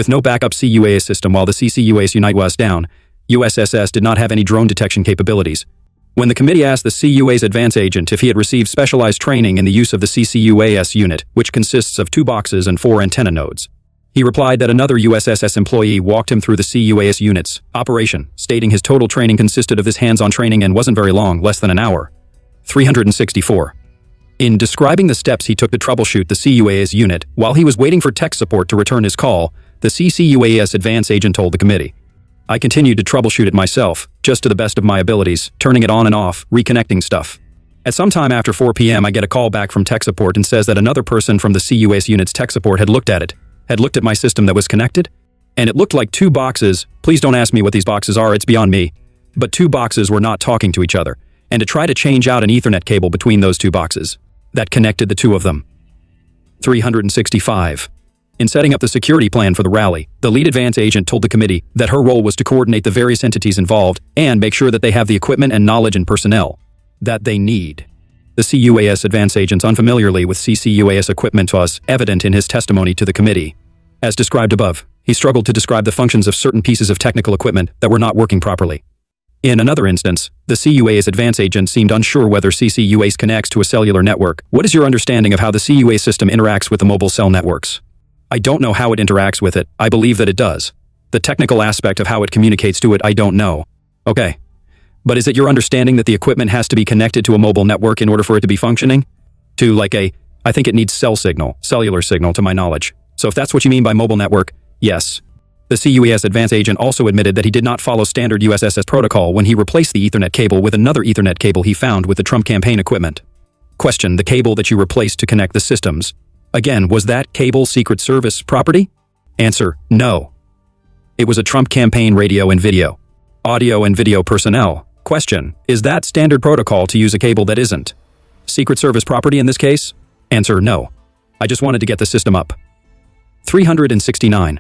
With no backup CUAS system while the CUAS unit was down, USSS did not have any drone detection capabilities. When the committee asked the CUAS advance agent if he had received specialized training in the use of the CUAS unit, which consists of 2 boxes and 4 antenna nodes, he replied that another USSS employee walked him through the CUAS unit's operation, stating his total training consisted of his hands-on training and wasn't very long, less than an hour. 364. In describing the steps he took to troubleshoot the CUAS unit, while he was waiting for tech support to return his call, the CUAS advance agent told the committee, "I continued to troubleshoot it myself, just to the best of my abilities, turning it on and off, reconnecting stuff. At some time after 4 p.m. I get a call back from tech support and says that another person from the CUAS unit's tech support had looked at my system that was connected, and it looked like 2 boxes. Please don't ask me what these boxes are, it's beyond me. But 2 boxes were not talking to each other, and to try to change out an Ethernet cable between those 2 boxes that connected the 2 of them." 365. In setting up the security plan for the rally, the lead advance agent told the committee that her role was to coordinate the various entities involved and make sure that they have the equipment and knowledge and personnel that they need. The CUAS advance agent's unfamiliarity with CUAS equipment was evident in his testimony to the committee. As described above, he struggled to describe the functions of certain pieces of technical equipment that were not working properly. In another instance, the CUAS advance agent seemed unsure whether CUAS connects to a cellular network. What is your understanding of how the CUAS system interacts with the mobile cell networks? I don't know how it interacts with it. I believe that it does. The technical aspect of how it communicates to it, I don't know. Okay. But is it your understanding that the equipment has to be connected to a mobile network in order for it to be functioning? I think it needs cellular signal to my knowledge. So if that's what you mean by mobile network, yes. The CUAS advance agent also admitted that he did not follow standard USSS protocol when he replaced the Ethernet cable with another Ethernet cable he found with the Trump campaign equipment. Question: the cable that you replaced to connect the systems, again, was that cable Secret Service property? Answer: no. It was a Trump campaign radio and video. Audio and video personnel. Question: is that standard protocol to use a cable that isn't Secret Service property in this case? Answer: no. I just wanted to get the system up. 369.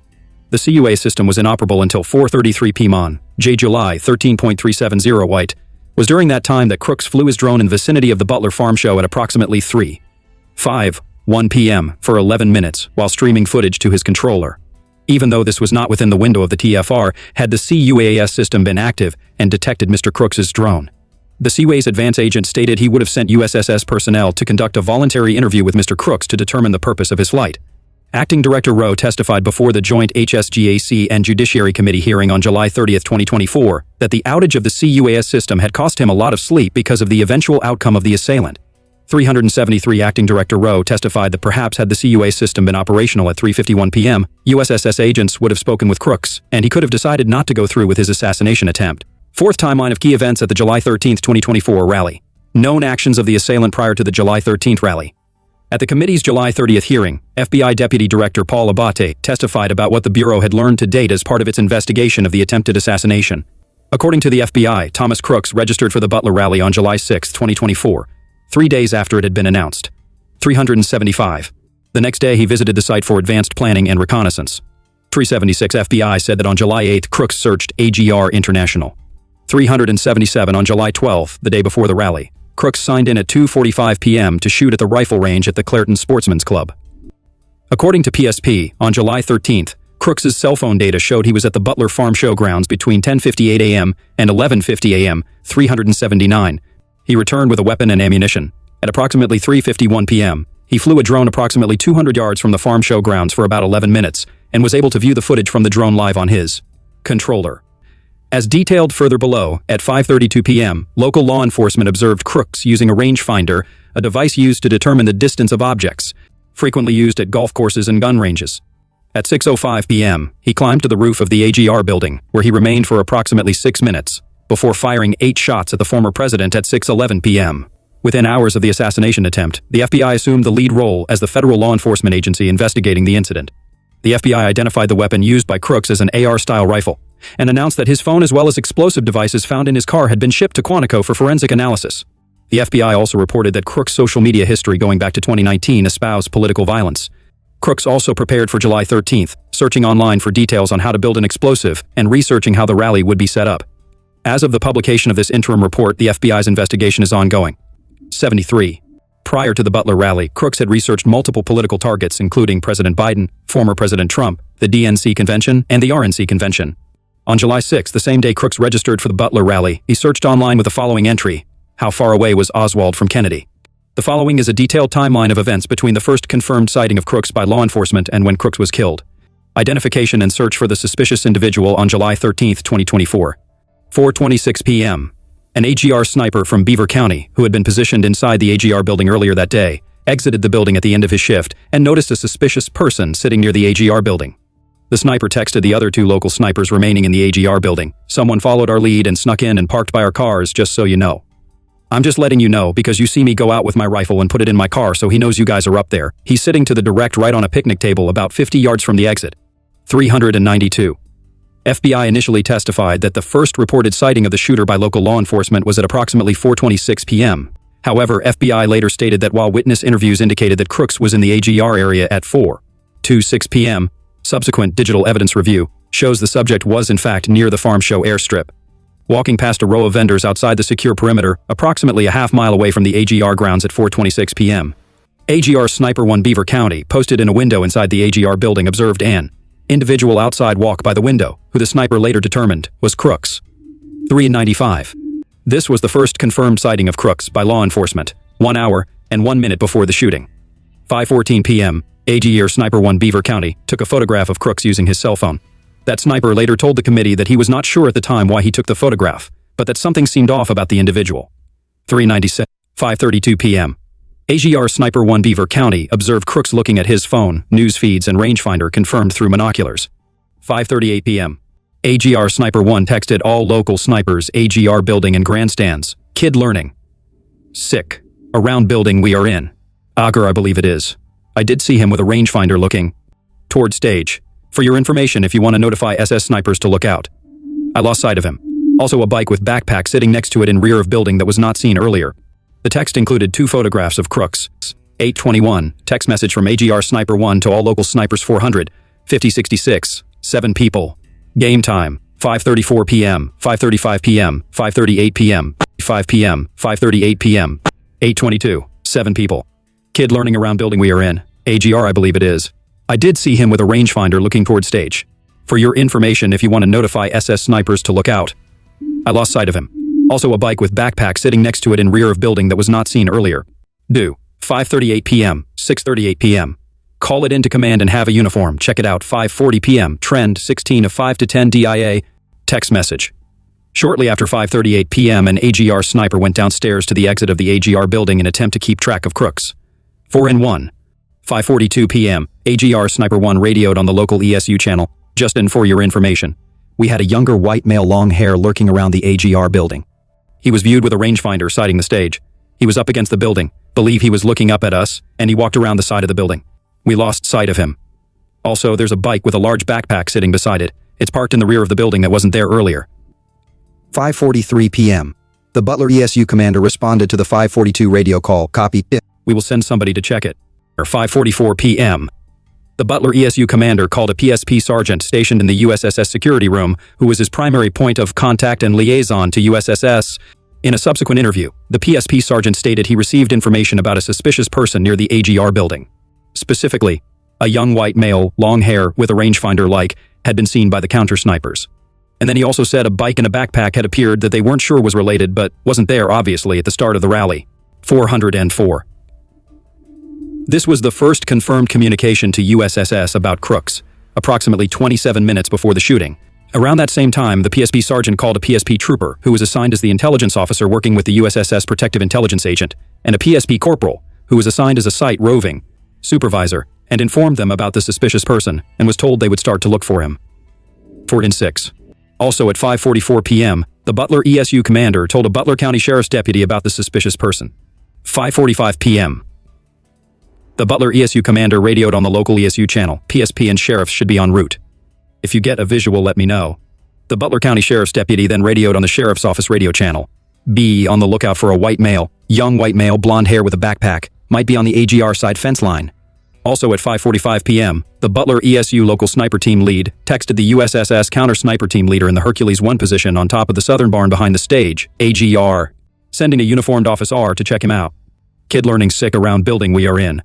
The CUAS system was inoperable until 4:33 p.m. on July 13.370 white. Was during that time that Crooks flew his drone in vicinity of the Butler Farm Show at approximately 3:51 p.m. for 11 minutes while streaming footage to his controller. Even though this was not within the window of the TFR, had the CUAS system been active and detected Mr. Crooks's drone. The CUAS advance agent stated he would have sent USSS personnel to conduct a voluntary interview with Mr. Crooks to determine the purpose of his flight. Acting Director Rowe testified before the joint HSGAC and Judiciary Committee hearing on July 30, 2024, that the outage of the CUAS system had cost him a lot of sleep because of the eventual outcome of the assailant. 373 Acting Director Rowe testified that perhaps had the CUAS system been operational at 3:51 p.m., USSS agents would have spoken with Crooks, and he could have decided not to go through with his assassination attempt. 4th timeline of key events at the July 13, 2024 rally. Known actions of the assailant prior to the July 13 rally. At the committee's July 30th hearing, FBI Deputy Director Paul Abate testified about what the Bureau had learned to date as part of its investigation of the attempted assassination. According to the FBI, Thomas Crooks registered for the Butler rally on July 6, 2024, 3 days after it had been announced. 375. The next day he visited the site for advanced planning and reconnaissance. 376 FBI said that on July 8 Crooks searched AGR International. 377 on July 12, the day before the rally, Crooks signed in at 2:45 p.m. to shoot at the rifle range at the Clairton Sportsman's Club. According to PSP, on July 13th, Crooks's cell phone data showed he was at the Butler Farm Showgrounds between 10:58 a.m. and 11:50 a.m. 379. He returned with a weapon and ammunition. At approximately 3:51 p.m., he flew a drone approximately 200 yards from the farm showgrounds for about 11 minutes and was able to view the footage from the drone live on his controller. As detailed further below, at 5:32 p.m., local law enforcement observed Crooks using a rangefinder, a device used to determine the distance of objects, frequently used at golf courses and gun ranges. At 6:05 p.m., he climbed to the roof of the AGR building, where he remained for approximately 6 minutes, before firing 8 shots at the former president at 6:11 p.m. Within hours of the assassination attempt, the FBI assumed the lead role as the federal law enforcement agency investigating the incident. The FBI identified the weapon used by Crooks as an AR-style rifle, and announced that his phone as well as explosive devices found in his car had been shipped to Quantico for forensic analysis. The FBI also reported that Crooks' social media history going back to 2019 espoused political violence. Crooks also prepared for July 13th, searching online for details on how to build an explosive and researching how the rally would be set up. As of the publication of this interim report, the FBI's investigation is ongoing. 73. Prior to the Butler rally, crooks had researched multiple political targets including President Biden, former President Trump, the DNC convention, and the RNC convention. On July 6, the same day crooks registered for the Butler rally, he searched online with the following entry: how far away was Oswald from Kennedy? The following is a detailed timeline of events between the first confirmed sighting of Crooks by law enforcement and when Crooks was killed. Identification and search for the suspicious individual on July 13, 2024. 4:26 p.m. An AGR sniper from Beaver County, who had been positioned inside the AGR building earlier that day, exited the building at the end of his shift and noticed a suspicious person sitting near the AGR building. The sniper texted the other two local snipers remaining in the AGR building. "Someone followed our lead and snuck in and parked by our cars, just so you know. I'm just letting you know because you see me go out with my rifle and put it in my car, so he knows you guys are up there. He's sitting to the direct right on a picnic table about 50 yards from the exit." 392. FBI initially testified that the first reported sighting of the shooter by local law enforcement was at approximately 4:26 p.m. However, FBI later stated that while witness interviews indicated that Crooks was in the AGR area at 4:26 p.m., subsequent digital evidence review shows the subject was in fact near the Farm Show airstrip, walking past a row of vendors outside the secure perimeter, approximately a half-mile away from the AGR grounds at 4:26 p.m. AGR Sniper 1 Beaver County posted in a window inside the AGR building observed an individual outside walk by the window, who the sniper later determined was Crooks. 395. This was the first confirmed sighting of Crooks by law enforcement, 1 hour and 1 minute before the shooting. 5:14 p.m., AGR Sniper 1 Beaver County took a photograph of Crooks using his cell phone. That sniper later told the committee that he was not sure at the time why he took the photograph, but that something seemed off about the individual. 396. 5:32 p.m. AGR Sniper 1 Beaver County observed Crooks looking at his phone, news feeds, and rangefinder confirmed through monoculars. 5:38 p.m. AGR Sniper 1 texted all local snipers, AGR building and grandstands. Kid learning. Sick. Around building we are in. Auger, I believe it is. I did see him with a rangefinder looking toward stage. For your information, if you want to notify SS snipers to look out. I lost sight of him. Also a bike with backpack sitting next to it in rear of building that was not seen earlier. The text included 2 photographs of Crooks. 8:21, text message from AGR Sniper 1 to all local snipers 400, 5066, 7 people. Game time, 5:34 p.m., 5:35 p.m., 5:38 p.m., 5 p.m., 5:38 p.m., 8:22, 7 people. Kid learning around building we are in. AGR, I believe it is. I did see him with a rangefinder looking toward stage. For your information, if you want to notify SS snipers to look out. I lost sight of him. Also a bike with backpack sitting next to it in rear of building that was not seen earlier. Do. 5:38 p.m., 6:38 p.m. Call it into command and have a uniform. Check it out. 5:40 p.m. Trend 16 of 5 to 10 DIA. Text message. Shortly after 5:38 p.m. an AGR sniper went downstairs to the exit of the AGR building in attempt to keep track of Crooks. 4-in-1. 5:42 p.m. AGR Sniper 1 radioed on the local ESU channel. Justin, for your information, we had a younger white male long hair lurking around the AGR building. He was viewed with a rangefinder sighting the stage. He was up against the building, believe he was looking up at us, and he walked around the side of the building. We lost sight of him. Also, there's a bike with a large backpack sitting beside it. It's parked in the rear of the building that wasn't there earlier. 5:43 p.m. The Butler ESU commander responded to the 542 radio call. Copy. We will send somebody to check it. 5:44 p.m. The Butler ESU commander called a PSP sergeant stationed in the USSS security room, who was his primary point of contact and liaison to USSS. In a subsequent interview, the PSP sergeant stated he received information about a suspicious person near the AGR building. Specifically, a young white male, long hair, with a rangefinder had been seen by the counter snipers. And then he also said a bike and a backpack had appeared that they weren't sure was related but wasn't there obviously at the start of the rally. 404. This was the first confirmed communication to USSS about Crooks, approximately 27 minutes before the shooting. Around that same time, the PSP sergeant called a PSP trooper, who was assigned as the intelligence officer working with the USSS protective intelligence agent, and a PSP corporal, who was assigned as a site roving supervisor, and informed them about the suspicious person, and was told they would start to look for him. 4-6. Also at 5:44 p.m., the Butler ESU commander told a Butler County Sheriff's deputy about the suspicious person. 5:45 p.m. The Butler ESU commander radioed on the local ESU channel. PSP and sheriffs should be en route. If you get a visual, let me know. The Butler County Sheriff's deputy then radioed on the sheriff's office radio channel. Be on the lookout for a white male, young white male, blonde hair with a backpack, might be on the AGR side fence line. Also at 5:45 p.m., the Butler ESU local sniper team lead texted the USSS counter sniper team leader in the Hercules 1 position on top of the southern barn behind the stage, AGR, sending a uniformed officer to check him out. Kid learning sick around building we are in.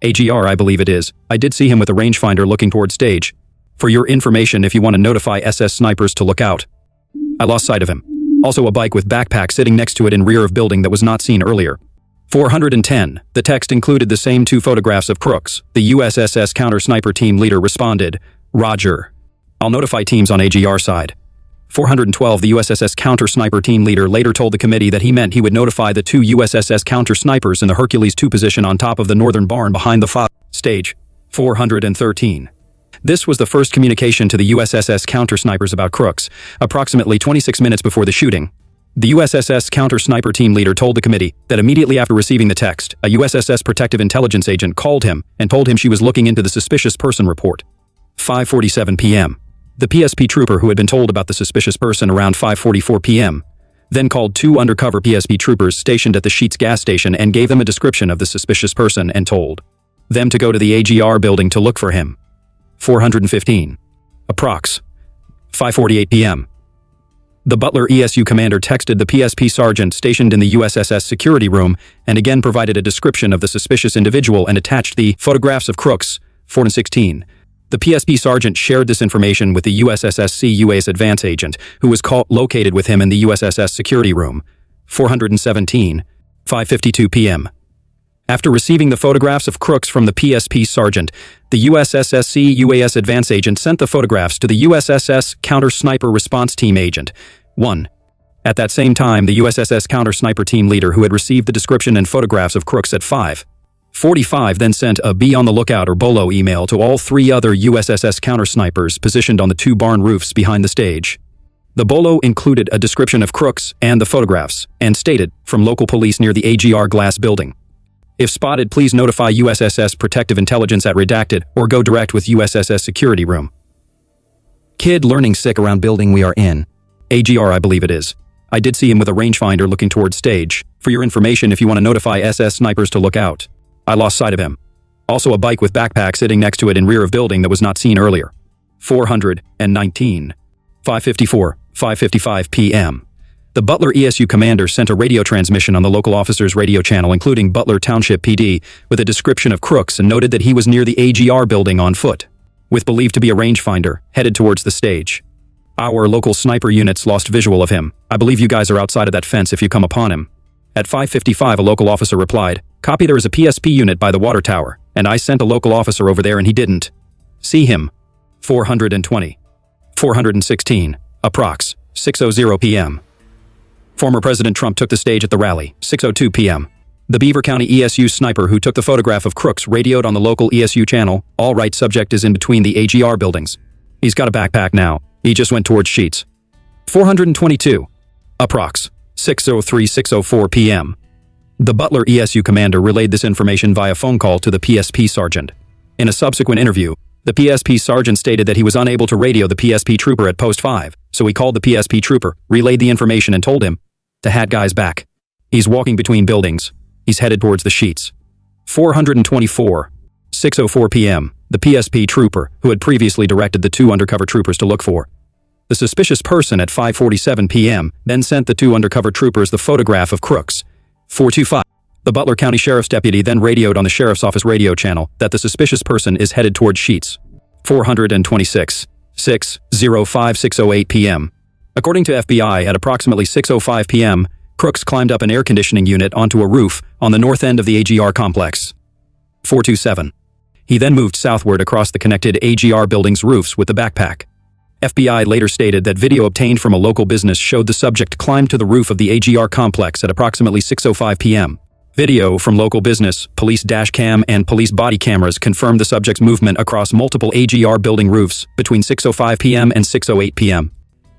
AGR, I believe it is. I did see him with a rangefinder looking toward stage. For your information, if you want to notify SS snipers to look out. I lost sight of him. Also a bike with backpack sitting next to it in rear of building that was not seen earlier. 410. The text included the same 2 photographs of crooks. The USSS counter-sniper team leader responded, Roger. I'll notify teams on AGR side. 412. The USSS counter-sniper team leader later told the committee that he meant he would notify the 2 USSS counter-snipers in the Hercules 2 position on top of the northern barn behind the stage. 413. This was the first communication to the USSS counter-snipers about crooks, approximately 26 minutes before the shooting. The USSS counter-sniper team leader told the committee that immediately after receiving the text, a USSS protective intelligence agent called him and told him she was looking into the suspicious person report. 5:47 p.m. The PSP trooper who had been told about the suspicious person around 5:44 p.m. then called 2 undercover PSP troopers stationed at the Sheetz gas station and gave them a description of the suspicious person and told them to go to the AGR building to look for him. 415. Approx. 5:48 p.m. The Butler ESU commander texted the PSP sergeant stationed in the USSS security room and again provided a description of the suspicious individual and attached the photographs of crooks. 416. The PSP sergeant shared this information with the USSS CUAS advance agent, who was located with him in the USSS security room. 417. 5:52 p.m. After receiving the photographs of crooks from the PSP sergeant, the USSS CUAS advance agent sent the photographs to the USSS counter-sniper response team agent. 1. At that same time, the USSS counter-sniper team leader who had received the description and photographs of crooks at 5:45 then sent a be on the lookout or BOLO email to all 3 other USSS counter-snipers positioned on the 2 barn roofs behind the stage. The BOLO included a description of crooks and the photographs, and stated, from local police near the AGR glass building. If spotted, please notify USSS Protective Intelligence at redacted or go direct with USSS Security Room. Kid learning sick around building we are in. AGR, I believe it is. I did see him with a rangefinder looking towards stage. For your information, if you want to notify SS snipers to look out. I lost sight of him. Also a bike with backpack sitting next to it in rear of building that was not seen earlier. 419. 5:54, 5:55 p.m. The Butler ESU commander sent a radio transmission on the local officer's radio channel including Butler Township PD with a description of crooks and noted that he was near the AGR building on foot, with believed to be a rangefinder, headed towards the stage. Our local sniper units lost visual of him. I believe you guys are outside of that fence if you come upon him. At 5:55 a local officer replied, copy, there is a PSP unit by the water tower, and I sent a local officer over there and he didn't see him. 420. 416. Approx. 6:00 p.m. Former President Trump took the stage at the rally, 6:02 p.m. The Beaver County ESU sniper who took the photograph of crooks radioed on the local ESU channel, all right, subject is in between the AGR buildings. He's got a backpack now. He just went towards Sheetz. 422. Approx. 6:03, 6:04 p.m. The Butler ESU commander relayed this information via phone call to the PSP sergeant. In a subsequent interview, the PSP sergeant stated that he was unable to radio the PSP trooper at post 5, so he called the PSP trooper, relayed the information and told him, the hat guy's back. He's walking between buildings. He's headed towards the Sheetz. 424. 6:04 p.m. The PSP trooper, who had previously directed the 2 undercover troopers to look for the suspicious person at 5:47 p.m., then sent the 2 undercover troopers the photograph of crooks. 425. The Butler County Sheriff's deputy then radioed on the Sheriff's Office radio channel that the suspicious person is headed towards Sheetz. 426. 6:05, 6:08 p.m. According to FBI, at approximately 6:05 p.m., crooks climbed up an air conditioning unit onto a roof on the north end of the AGR complex. 427. He then moved southward across the connected AGR building's roofs with the backpack. FBI later stated that video obtained from a local business showed the subject climb to the roof of the AGR complex at approximately 6:05 p.m. Video from local business, police dashcam, and police body cameras confirmed the subject's movement across multiple AGR building roofs between 6:05 p.m. and 6:08 p.m.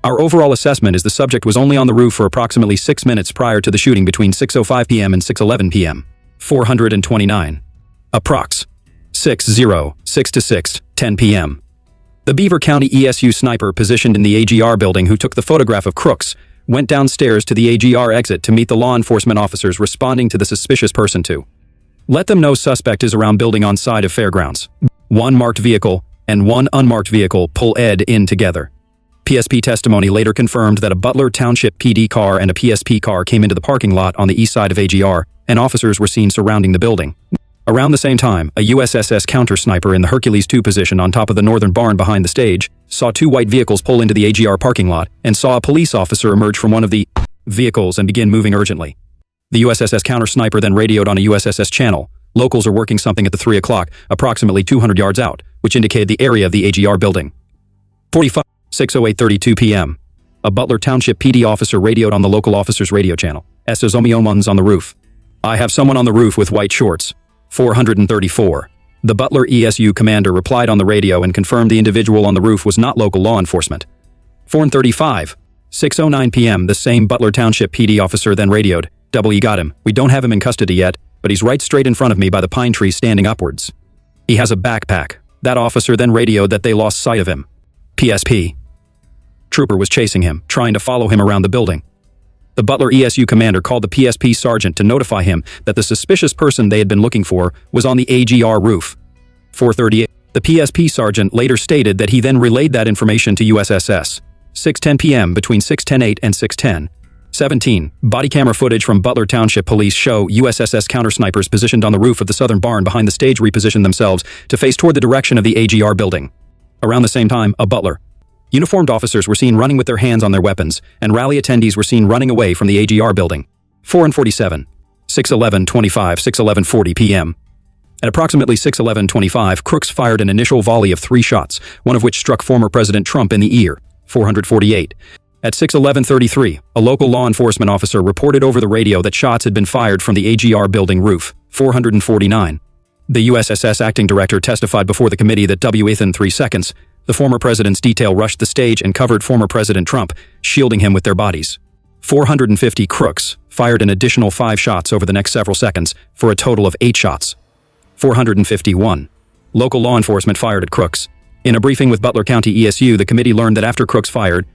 Our overall assessment is the subject was only on the roof for approximately 6 minutes prior to the shooting between 6:05 p.m. and 6:11 p.m. 429. Approx. 6:06 to 6:10 p.m. The Beaver County ESU sniper positioned in the AGR building who took the photograph of crooks went downstairs to the AGR exit to meet the law enforcement officers responding to the suspicious person to let them know suspect is around building on side of fairgrounds. 1 marked vehicle and 1 unmarked vehicle pull Ed in together. PSP testimony later confirmed that a Butler Township PD car and a PSP car came into the parking lot on the east side of AGR and officers were seen surrounding the building. Around the same time, a USSS counter-sniper in the Hercules II position on top of the northern barn behind the stage saw two white vehicles pull into the AGR parking lot and saw a police officer emerge from one of the vehicles and begin moving urgently. The USSS counter-sniper then radioed on a USSS channel. Locals are working something at the 3 o'clock, approximately 200 yards out, which indicated the area of the AGR building. 6:08:32 p.m. A Butler Township PD officer radioed on the local officer's radio channel. Someone's on the roof. I have someone on the roof with white shorts. 434. The Butler ESU commander replied on the radio and confirmed the individual on the roof was not local law enforcement. 435. 6:09 p.m. The same Butler Township PD officer then radioed. We got him. We don't have him in custody yet, but he's right straight in front of me by the pine tree standing upwards. He has a backpack. That officer then radioed that they lost sight of him. PSP. Trooper was chasing him, trying to follow him around the building. The Butler ESU commander called the PSP sergeant to notify him that the suspicious person they had been looking for was on the AGR roof. 438. The PSP sergeant later stated that he then relayed that information to USSS. 6:10 p.m. between 6:10:08 and 6:10. 17. Body camera footage from Butler Township Police show USSS counter-snipers positioned on the roof of the southern barn behind the stage repositioned themselves to face toward the direction of the AGR building. Around the same time, a Butler uniformed officers were seen running with their hands on their weapons, and rally attendees were seen running away from the AGR building. 4:47. 6:11:25, 6:11:40 p.m. At approximately 6:11:25, crooks fired an initial volley of 3 shots, one of which struck former President Trump in the ear. 448. At 6:11:33, a local law enforcement officer reported over the radio that shots had been fired from the AGR building roof. 449. The USSS acting director testified before the committee that within 3 seconds, the former president's detail rushed the stage and covered former President Trump, shielding him with their bodies. 450 crooks fired an additional 5 shots over the next several seconds, for a total of 8 shots. 451. Local law enforcement fired at crooks. In a briefing with Butler County ESU, the committee learned that after crooks fired,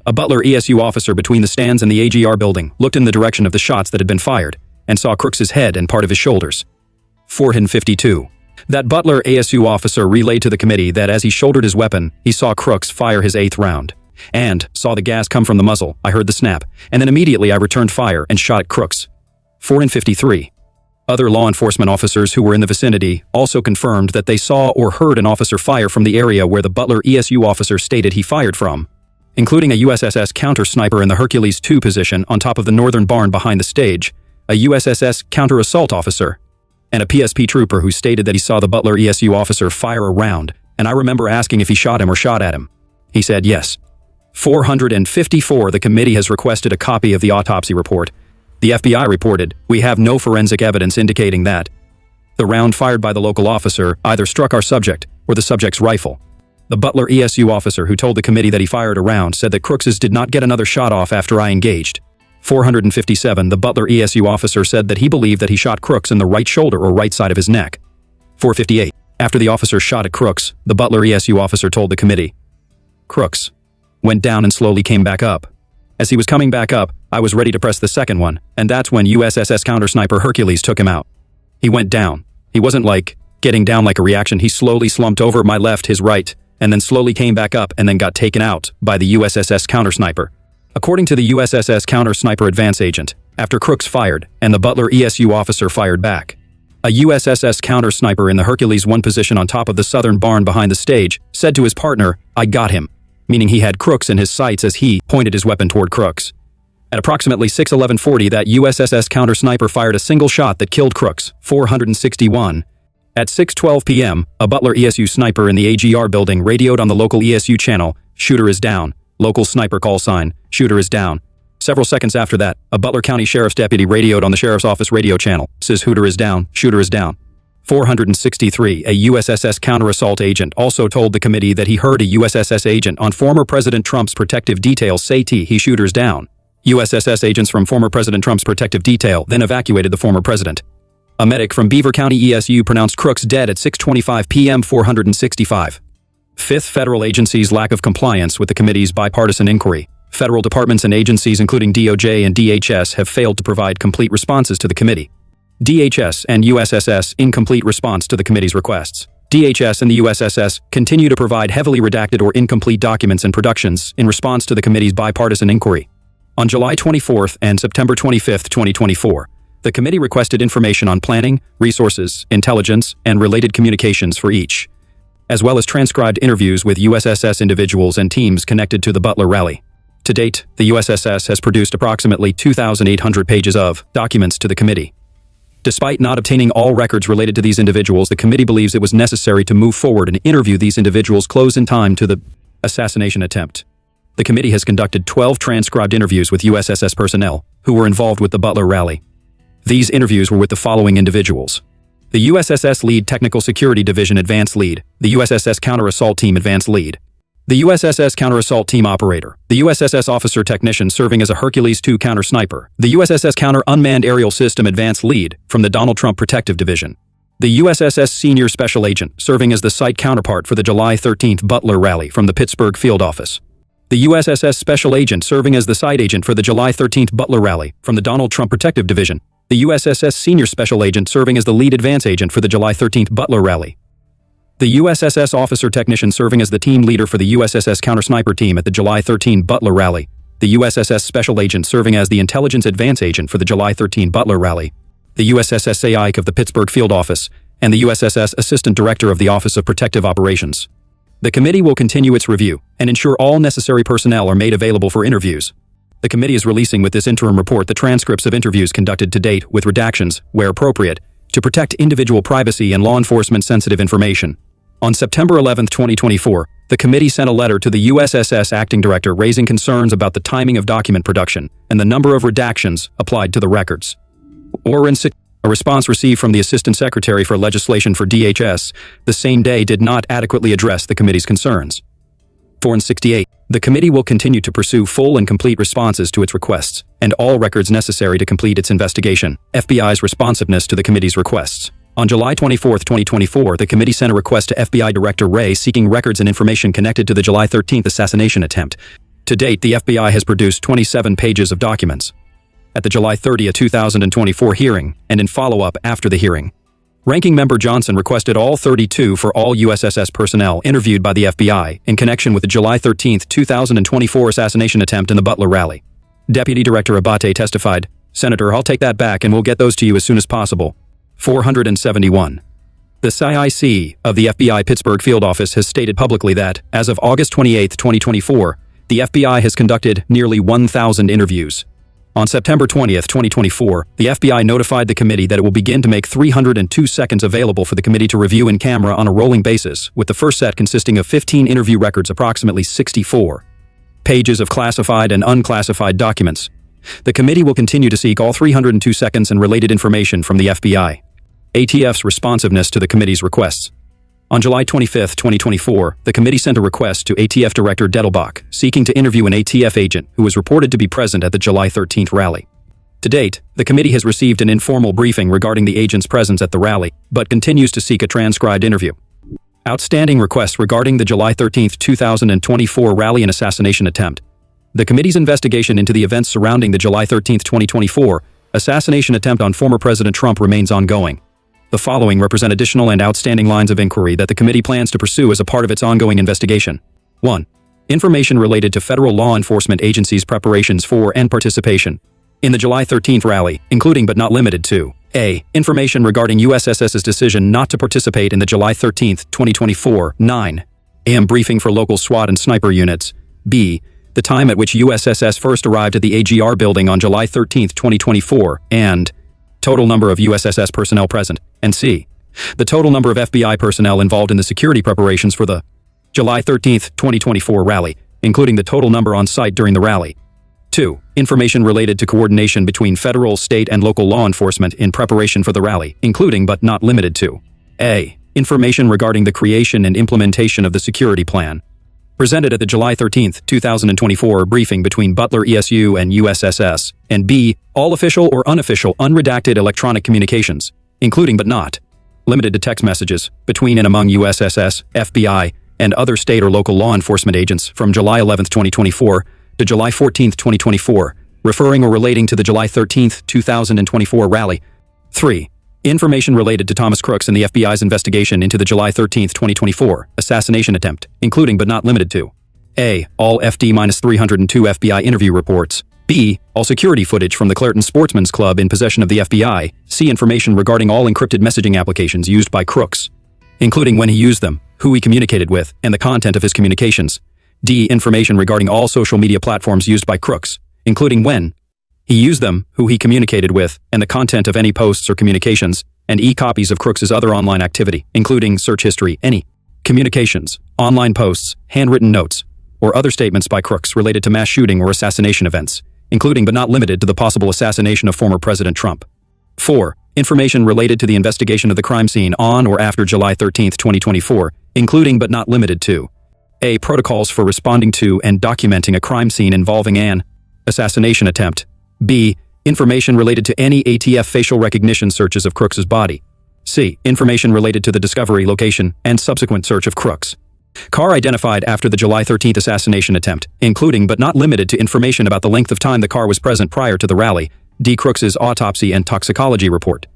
a Butler ESU officer between the stands and the AGR building looked in the direction of the shots that had been fired, and saw Crooks's head and part of his shoulders. 452. That Butler ASU officer relayed to the committee that as he shouldered his weapon, he saw Crooks fire his 8th round. And saw the gas come from the muzzle. I heard the snap, and then immediately I returned fire and shot at Crooks. 453. Other law enforcement officers who were in the vicinity also confirmed that they saw or heard an officer fire from the area where the Butler ESU officer stated he fired from, including a USSS counter-sniper in the Hercules II position on top of the northern barn behind the stage, a USSS counter-assault officer, and a PSP trooper who stated that he saw the Butler ESU officer fire a round, and I remember asking if he shot him or shot at him. He said yes. 454. The committee has requested a copy of the autopsy report. The FBI reported, "We have no forensic evidence indicating that the round fired by the local officer either struck our subject or the subject's rifle." The Butler ESU officer who told the committee that he fired a round said that Crooks's did not get another shot off after I engaged. 457. The Butler ESU officer said that he believed that he shot Crooks in the right shoulder or right side of his neck. 458. After the officer shot at Crooks, the Butler ESU officer told the committee, "Crooks went down and slowly came back up. As he was coming back up, I was ready to press the second one, and that's when USSS counter-sniper Hercules took him out. He went down. He wasn't like getting down like a reaction. He slowly slumped over my left, his right, and then slowly came back up and then got taken out by the USSS counter-sniper." According to the USSS counter-sniper advance agent, after Crooks fired and the Butler ESU officer fired back, a USSS counter-sniper in the Hercules I position on top of the southern barn behind the stage said to his partner, "I got him," meaning he had Crooks in his sights as he pointed his weapon toward Crooks. At approximately 6:11:40, that USSS counter-sniper fired a single shot that killed Crooks. 461. At 6:12 p.m., a Butler ESU sniper in the AGR building radioed on the local ESU channel, "Shooter is down. Local sniper call sign, shooter is down." Several seconds after that, a Butler County Sheriff's deputy radioed on the Sheriff's Office radio channel, says "Hooter is down, shooter is down." 463. A USSS counter-assault agent also told the committee that he heard a USSS agent on former President Trump's protective detail say he shooter's down. USSS agents from former President Trump's protective detail then evacuated the former president. A medic from Beaver County ESU pronounced Crooks dead at 6:25 p.m. 465. Fifth, federal agencies' lack of compliance with the committee's bipartisan inquiry. Federal departments and agencies including DOJ and DHS have failed to provide complete responses to the committee. DHS and USSS incomplete response to the committee's requests. DHS and the USSS continue to provide heavily redacted or incomplete documents and productions in response to the committee's bipartisan inquiry. On July 24th and September 25th, 2024, The committee requested information on planning, resources, intelligence, and related communications for each, as well as transcribed interviews with USSS individuals and teams connected to the Butler rally. To date, the USSS has produced approximately 2,800 pages of documents to the committee. Despite not obtaining all records related to these individuals, the committee believes it was necessary to move forward and interview these individuals close in time to the assassination attempt. The committee has conducted 12 transcribed interviews with USSS personnel who were involved with the Butler rally. These interviews were with the following individuals: the USSS Lead Technical Security Division Advanced Lead, the USSS Counter Assault Team Advanced Lead, the USSS Counter Assault Team Operator, the USSS Officer Technician serving as a Hercules II Counter Sniper, the USSS Counter Unmanned Aerial System Advanced Lead from the Donald Trump Protective Division, the USSS Senior Special Agent serving as the site counterpart for the July 13th Butler rally from the Pittsburgh Field Office, the USSS Special Agent serving as the site agent for the July 13th Butler rally from the Donald Trump Protective Division, the USSS Senior Special Agent serving as the lead advance agent for the July 13th Butler rally, the USSS Officer Technician serving as the team leader for the USSS Counter Sniper Team at the July 13 Butler rally, the USSS Special Agent serving as the Intelligence Advance Agent for the July 13 Butler rally, the USSS AIC of the Pittsburgh Field Office, and the USSS Assistant Director of the Office of Protective Operations. The committee will continue its review and ensure all necessary personnel are made available for interviews. The committee is releasing with this interim report the transcripts of interviews conducted to date with redactions, where appropriate, to protect individual privacy and law enforcement sensitive information. On September 11, 2024, the committee sent a letter to the USSS Acting Director raising concerns about the timing of document production and the number of redactions applied to the records. A response received from the Assistant Secretary for Legislation for DHS the same day did not adequately address the committee's concerns. 468. The committee will continue to pursue full and complete responses to its requests and all records necessary to complete its investigation. FBI's responsiveness to the committee's requests. On July 24, 2024, the committee sent a request to FBI Director Wray seeking records and information connected to the July 13th assassination attempt. To date, the FBI has produced 27 pages of documents. At the July 30, 2024 hearing, and in follow-up after the hearing, Ranking Member Johnson requested all 32 for all USSS personnel interviewed by the FBI in connection with the July 13, 2024 assassination attempt in the Butler rally. Deputy Director Abate testified, "Senator, I'll take that back and we'll get those to you as soon as possible." 471. The CIC of the FBI Pittsburgh Field Office has stated publicly that, as of August 28, 2024, the FBI has conducted nearly 1,000 interviews. On September 20, 2024, the FBI notified the committee that it will begin to make 302 seconds available for the committee to review in camera on a rolling basis, with the first set consisting of 15 interview records, approximately 64 pages of classified and unclassified documents. The committee will continue to seek all 302 seconds and related information from the FBI. ATF's responsiveness to the committee's requests. On July 25, 2024, the committee sent a request to ATF Director Dettelbach seeking to interview an ATF agent who was reported to be present at the July 13th rally. To date, the committee has received an informal briefing regarding the agent's presence at the rally, but continues to seek a transcribed interview. Outstanding requests regarding the July 13th, 2024 rally and assassination attempt. The committee's investigation into the events surrounding the July 13th, 2024 assassination attempt on former President Trump remains ongoing. The following represent additional and outstanding lines of inquiry that the committee plans to pursue as a part of its ongoing investigation. 1. Information related to federal law enforcement agencies' preparations for and participation in the July 13th rally, including but not limited to: A. Information regarding USSS's decision not to participate in the July 13th, 2024 9 a.m. briefing for local SWAT and sniper units. B. The time at which USSS first arrived at the AGR building on July 13th, 2024, and total number of USSS personnel present, and C. The total number of FBI personnel involved in the security preparations for the July 13th, 2024 rally, including the total number on site during the rally. 2. Information related to coordination between federal, state, and local law enforcement in preparation for the rally, including but not limited to: A. Information regarding the creation and implementation of the security plan presented at the July 13th, 2024 briefing between Butler ESU and USSS, and B. All official or unofficial unredacted electronic communications, including but not limited to text messages, between and among USSS, FBI, and other state or local law enforcement agents from July 11, 2024 to July 14, 2024, referring or relating to the July 13, 2024 rally. 3. Information related to Thomas Crooks and the FBI's investigation into the July 13, 2024 assassination attempt, including but not limited to: A. All FD-302 FBI interview reports, B. All security footage from the Clairton Sportsman's Club in possession of the FBI. C. Information regarding all encrypted messaging applications used by crooks, including when he used them, who he communicated with, and the content of his communications. D. Information regarding all social media platforms used by crooks, including when he used them, who he communicated with, and the content of any posts or communications. And E. Copies of crooks' other online activity, including search history, any communications, online posts, handwritten notes, or other statements by crooks related to mass shooting or assassination events, including but not limited to the possible assassination of former President Trump. 4. Information related to the investigation of the crime scene on or after July 13, 2024, including but not limited to A. Protocols for responding to and documenting a crime scene involving an assassination attempt. B. Information related to any ATF facial recognition searches of Crooks' body. C. Information related to the discovery, location, and subsequent search of Crooks' car identified after the July 13th assassination attempt, including but not limited to information about the length of time the car was present prior to the rally. D. Crooks' autopsy and toxicology report.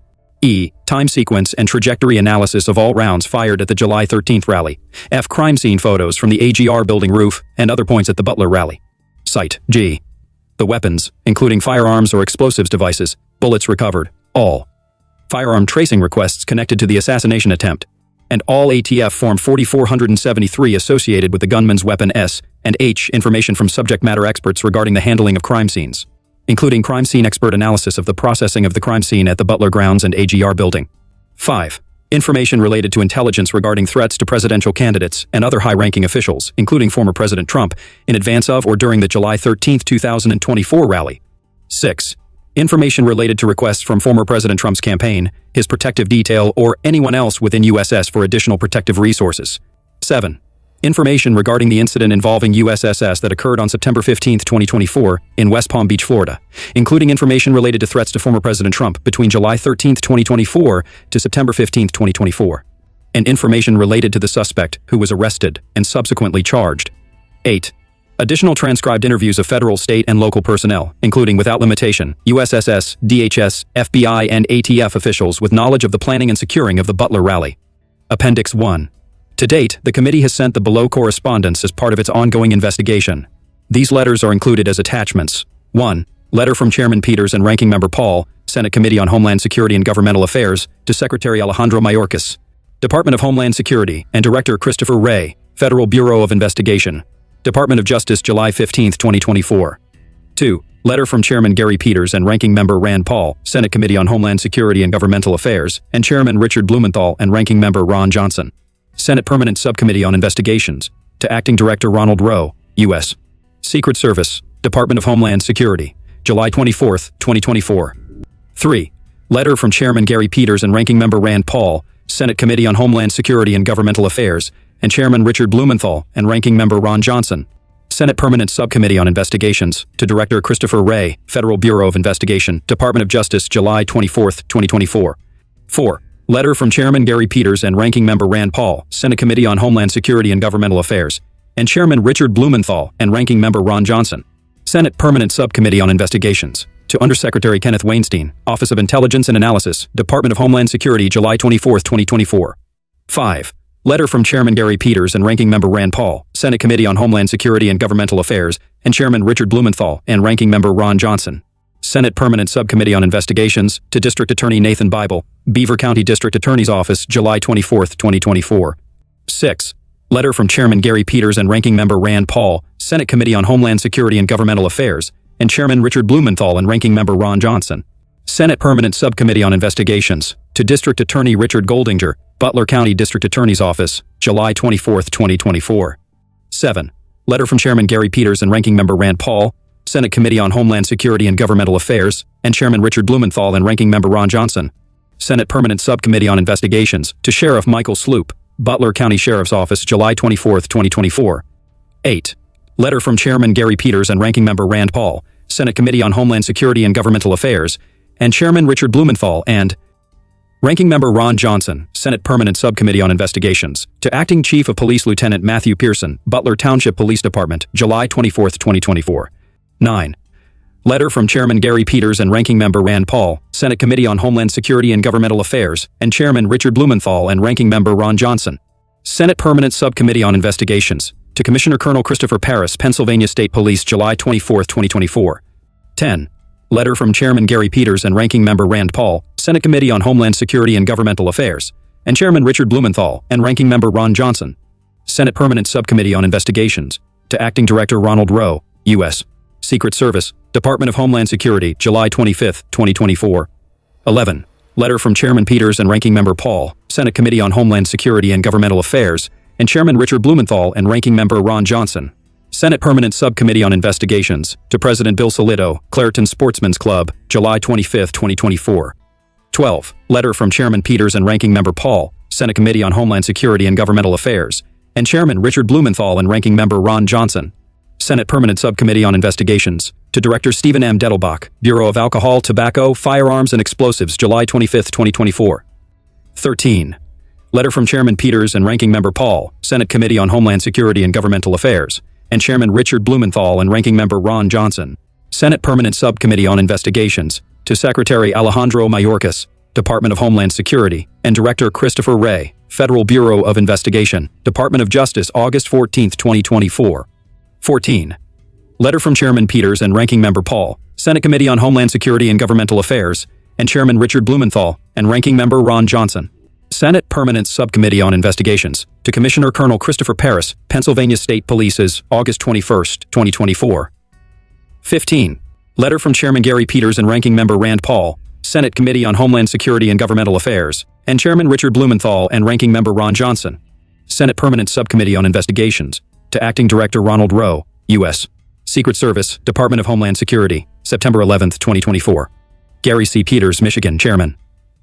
E. Time sequence and trajectory analysis of all rounds fired at the July 13th rally. F. Crime scene photos from the AGR building roof and other points at the Butler rally site. G. The weapons, including firearms or explosives devices, bullets recovered, all firearm tracing requests connected to the assassination attempt, and all ATF Form 4473 associated with the gunman's weapon S, and H. Information from subject matter experts regarding the handling of crime scenes, including crime scene expert analysis of the processing of the crime scene at the Butler grounds and AGR building. 5. Information related to intelligence regarding threats to presidential candidates and other high-ranking officials, including former President Trump, in advance of or during the July 13, 2024 rally. 6. Information related to requests from former President Trump's campaign, his protective detail, or anyone else within USS for additional protective resources. 7. Information regarding the incident involving USSS that occurred on September 15, 2024, in West Palm Beach, Florida, including information related to threats to former President Trump between July 13, 2024 to September 15, 2024, and information related to the suspect who was arrested and subsequently charged. 8. Additional transcribed interviews of federal, state, and local personnel, including without limitation, USSS, DHS, FBI, and ATF officials with knowledge of the planning and securing of the Butler rally. Appendix 1. To date, the committee has sent the below correspondence as part of its ongoing investigation. These letters are included as attachments. 1. Letter from Chairman Peters and Ranking Member Paul, Senate Committee on Homeland Security and Governmental Affairs, to Secretary Alejandro Mayorkas, Department of Homeland Security, and Director Christopher Wray, Federal Bureau of Investigation, Department of Justice, July 15, 2024. 2. Letter from Chairman Gary Peters and Ranking Member Rand Paul, Senate Committee on Homeland Security and Governmental Affairs, and Chairman Richard Blumenthal and Ranking Member Ron Johnson, Senate Permanent Subcommittee on Investigations, to Acting Director Ronald Rowe, U.S. Secret Service, Department of Homeland Security, July 24, 2024. 3. Letter from Chairman Gary Peters and Ranking Member Rand Paul, Senate Committee on Homeland Security and Governmental Affairs, and Chairman Richard Blumenthal and Ranking Member Ron Johnson, Senate Permanent Subcommittee on Investigations, to Director Christopher Wray, Federal Bureau of Investigation, Department of Justice, July 24, 2024. 4. Letter from Chairman Gary Peters and Ranking Member Rand Paul, Senate Committee on Homeland Security and Governmental Affairs, and Chairman Richard Blumenthal and Ranking Member Ron Johnson, Senate Permanent Subcommittee on Investigations, to Undersecretary Kenneth Weinstein, Office of Intelligence and Analysis, Department of Homeland Security, July 24, 2024. 5. Letter from Chairman Gary Peters and Ranking Member Rand Paul, Senate Committee on Homeland Security and Governmental Affairs, and Chairman Richard Blumenthal and Ranking Member Ron Johnson, Senate Permanent Subcommittee on Investigations, to District Attorney Nathan Bible, Beaver County District Attorney's Office, July 24, 2024. 6. Letter from Chairman Gary Peters and Ranking Member Rand Paul, Senate Committee on Homeland Security and Governmental Affairs, and Chairman Richard Blumenthal and Ranking Member Ron Johnson, Senate Permanent Subcommittee on Investigations, to District Attorney Richard Goldinger, Butler County District Attorney's Office, July 24, 2024. 7. Letter from Chairman Gary Peters and Ranking Member Rand Paul, Senate Committee on Homeland Security and Governmental Affairs, and Chairman Richard Blumenthal and Ranking Member Ron Johnson, Senate Permanent Subcommittee on Investigations, to Sheriff Michael Sloop, Butler County Sheriff's Office, July 24, 2024. 8. Letter from Chairman Gary Peters and Ranking Member Rand Paul, Senate Committee on Homeland Security and Governmental Affairs, and Chairman Richard Blumenthal and Ranking Member Ron Johnson, Senate Permanent Subcommittee on Investigations, to Acting Chief of Police Lieutenant Matthew Pearson, Butler Township Police Department, July 24, 2024. 9. Letter from Chairman Gary Peters and Ranking Member Rand Paul, Senate Committee on Homeland Security and Governmental Affairs, and Chairman Richard Blumenthal and Ranking Member Ron Johnson, Senate Permanent Subcommittee on Investigations, to Commissioner Colonel Christopher Paris, Pennsylvania State Police, July 24, 2024. 10. Letter from Chairman Gary Peters and Ranking Member Rand Paul, Senate Committee on Homeland Security and Governmental Affairs, and Chairman Richard Blumenthal and Ranking Member Ron Johnson, Senate Permanent Subcommittee on Investigations, to Acting Director Ronald Rowe, U.S. Secret Service, Department of Homeland Security, July 25, 2024. 11. Letter from Chairman Peters and Ranking Member Paul, Senate Committee on Homeland Security and Governmental Affairs, and Chairman Richard Blumenthal and Ranking Member Ron Johnson, Senate Permanent Subcommittee on Investigations, to President Bill Solito, Clairton Sportsman's Club, July 25, 2024. 12. Letter from Chairman Peters and Ranking Member Paul, Senate Committee on Homeland Security and Governmental Affairs, and Chairman Richard Blumenthal and Ranking Member Ron Johnson, Senate Permanent Subcommittee on Investigations, to Director Stephen M. Dettelbach, Bureau of Alcohol, Tobacco, Firearms, and Explosives, July 25, 2024. 13. Letter from Chairman Peters and Ranking Member Paul, Senate Committee on Homeland Security and Governmental Affairs, and Chairman Richard Blumenthal and Ranking Member Ron Johnson, Senate Permanent Subcommittee on Investigations, to Secretary Alejandro Mayorkas, Department of Homeland Security, and Director Christopher Wray, Federal Bureau of Investigation, Department of Justice, August 14, 2024. 14. Letter from Chairman Peters and Ranking Member Paul, Senate Committee on Homeland Security and Governmental Affairs, and Chairman Richard Blumenthal and Ranking Member Ron Johnson, Senate Permanent Subcommittee on Investigations, to Commissioner Colonel Christopher Paris, Pennsylvania State Police's, August 21, 2024. 15. Letter from Chairman Gary Peters and Ranking Member Rand Paul, Senate Committee on Homeland Security and Governmental Affairs, and Chairman Richard Blumenthal and Ranking Member Ron Johnson, Senate Permanent Subcommittee on Investigations, to Acting Director Ronald Rowe, U.S. Secret Service, Department of Homeland Security, September 11, 2024. Gary C. Peters, Michigan, Chairman.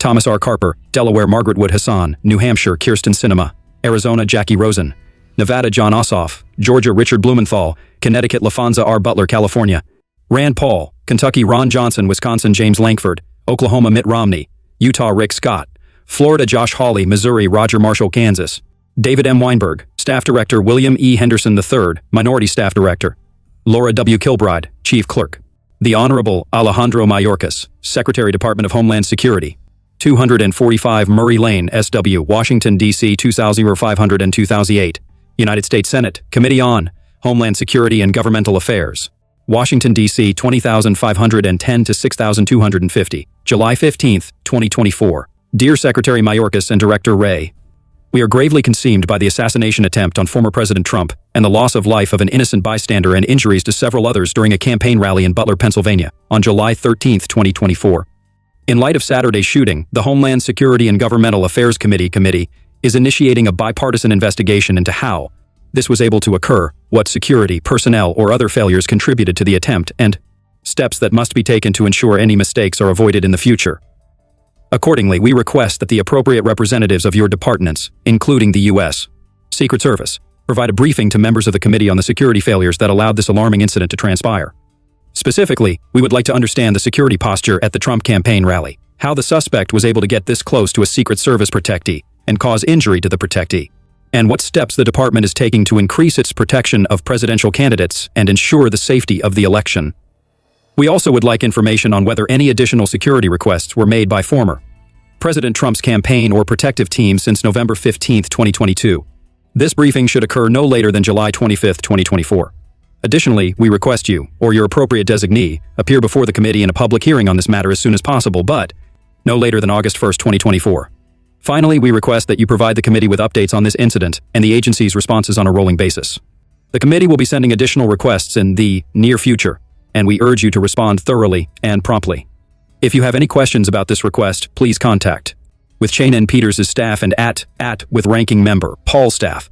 Thomas R. Carper, Delaware. Margaret Wood Hassan, New Hampshire. Kirsten Sinema, Arizona. Jackie Rosen, Nevada. John Ossoff, Georgia. Richard Blumenthal, Connecticut. LaFonza R. Butler, California. Rand Paul, Kentucky. Ron Johnson, Wisconsin. James Lankford, Oklahoma. Mitt Romney, Utah. Rick Scott, Florida. Josh Hawley, Missouri. Roger Marshall, Kansas. David M. Weinberg, Staff Director. William E. Henderson III, Minority Staff Director. Laura W. Kilbride, Chief Clerk. The Honorable Alejandro Mayorkas, Secretary, Department of Homeland Security. 245 Murray Lane, SW, Washington, D.C. 20500 and 2008. United States Senate, Committee on Homeland Security and Governmental Affairs. Washington, D.C. 20510 to 6250. July 15, 2024. Dear Secretary Mayorkas and Director Wray, we are gravely concerned by the assassination attempt on former President Trump and the loss of life of an innocent bystander and injuries to several others during a campaign rally in Butler, Pennsylvania, on July 13, 2024. In light of Saturday's shooting, the Homeland Security and Governmental Affairs Committee is initiating a bipartisan investigation into how this was able to occur, what security, personnel, or other failures contributed to the attempt, and steps that must be taken to ensure any mistakes are avoided in the future. Accordingly, we request that the appropriate representatives of your departments, including the U.S. Secret Service, provide a briefing to members of the committee on the security failures that allowed this alarming incident to transpire. Specifically, we would like to understand the security posture at the Trump campaign rally, how the suspect was able to get this close to a Secret Service protectee and cause injury to the protectee, and what steps the department is taking to increase its protection of presidential candidates and ensure the safety of the election. We also would like information on whether any additional security requests were made by former President Trump's campaign or protective team since November 15, 2022. This briefing should occur no later than July 25, 2024. Additionally, we request you, or your appropriate designee, appear before the committee in a public hearing on this matter as soon as possible, but no later than August 1, 2024. Finally, we request that you provide the committee with updates on this incident and the agency's responses on a rolling basis. The committee will be sending additional requests in the near future, and we urge you to respond thoroughly and promptly. If you have any questions about this request, please contact with Chain and Peters' staff and at with Ranking Member Paul's staff.